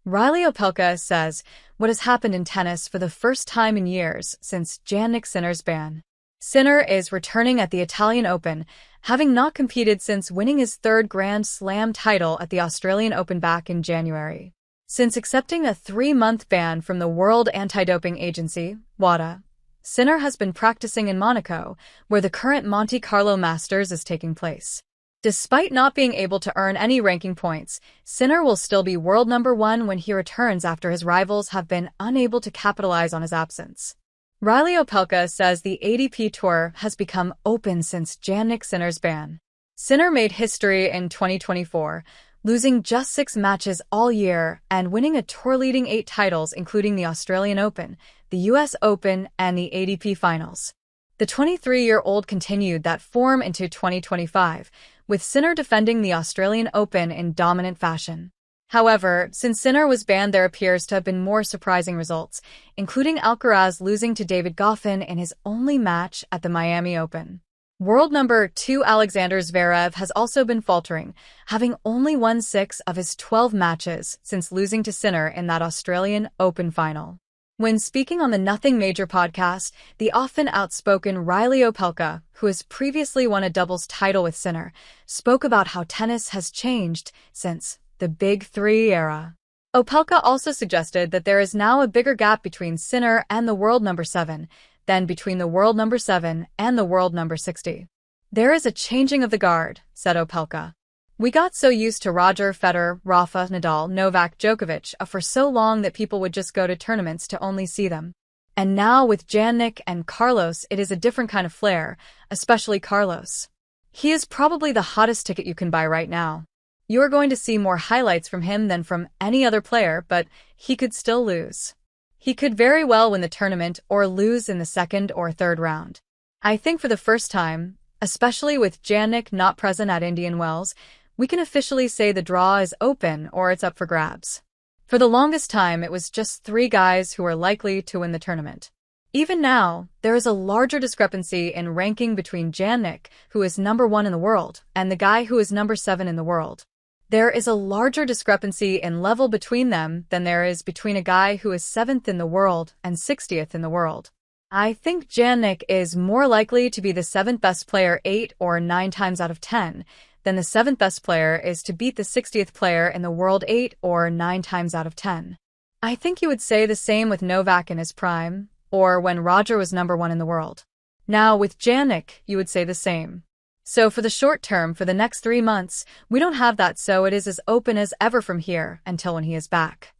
Reilly Opelka says what has happened in tennis for the first time in years since Jannik Sinner's ban. Sinner is returning at the Italian Open, having not competed since winning his third Grand Slam title at the Australian Open back in January. Since accepting a 3-month ban from the World Anti-Doping Agency, WADA, Sinner has been practicing in Monaco, where the current Monte Carlo Masters is taking place. Despite not being able to earn any ranking points, Sinner will still be world number 1 when he returns after his rivals have been unable to capitalize on his absence. Reilly Opelka says the ATP Tour has become open since Jannik Sinner's ban. Sinner made history in 2024, losing just 6 matches all year and winning a tour-leading 8 titles including the Australian Open, the US Open, and the ATP Finals. The 23-year-old continued that form into 2025, with Sinner defending the Australian Open in dominant fashion. However, since Sinner was banned, there appears to have been more surprising results, including Alcaraz losing to David Goffin in his only match at the Miami Open. World number 2 Alexander Zverev has also been faltering, having only won 6 of his 12 matches since losing to Sinner in that Australian Open final. When speaking on the Nothing Major podcast, the often outspoken Reilly Opelka, who has previously won a doubles title with Sinner, spoke about how tennis has changed since the Big Three era. Opelka also suggested that there is now a bigger gap between Sinner and the world number 7 than between the world number 7 and the world number 60. There is a changing of the guard, said Opelka. We got so used to Roger Federer, Rafa Nadal, Novak Djokovic for so long that people would just go to tournaments to only see them. And now with Jannik and Carlos, it is a different kind of flair, especially Carlos. He is probably the hottest ticket you can buy right now. You are going to see more highlights from him than from any other player, but he could still lose. He could very well win the tournament or lose in the second or third round. I think for the first time, especially with Jannik not present at Indian Wells, we can officially say the draw is open or it's up for grabs. For the longest time, it was just 3 guys who were likely to win the tournament. Even now, there is a larger discrepancy in ranking between Jannik, who is number 1 in the world, and the guy who is number 7 in the world. There is a larger discrepancy in level between them than there is between a guy who is 7th in the world and 60th in the world. I think Jannik is more likely to be the 7th best player 8 or 9 times out of 10, then the 7th best player is to beat the 60th player in the world 8 or 9 times out of 10. I think you would say the same with Novak in his prime, or when Roger was number 1 in the world. Now with Jannik, you would say the same. So for the short term, for the next 3 months, we don't have that, so it is as open as ever from here until when he is back.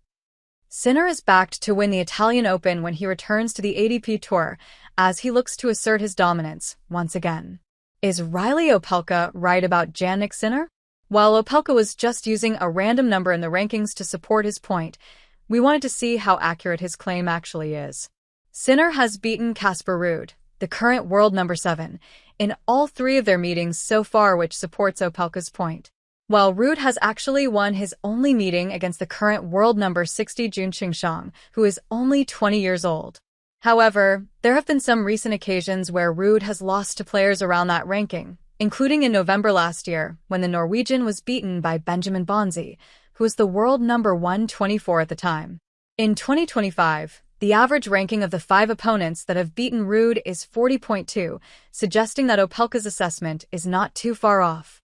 Sinner is backed to win the Italian Open when he returns to the ATP Tour, as he looks to assert his dominance once again. Is Reilly Opelka right about Jannik Sinner? While Opelka was just using a random number in the rankings to support his point, we wanted to see how accurate his claim actually is. Sinner has beaten Casper Ruud, the current world number 7, in all 3 of their meetings so far, which supports Opelka's point. While Ruud has actually won his only meeting against the current world number 60 Jun Qingshang, who is only 20 years old. However, there have been some recent occasions where Ruud has lost to players around that ranking, including in November last year, when the Norwegian was beaten by Benjamin Bonzi, who was the world number 124 at the time. In 2025, the average ranking of the 5 opponents that have beaten Ruud is 40.2, suggesting that Opelka's assessment is not too far off.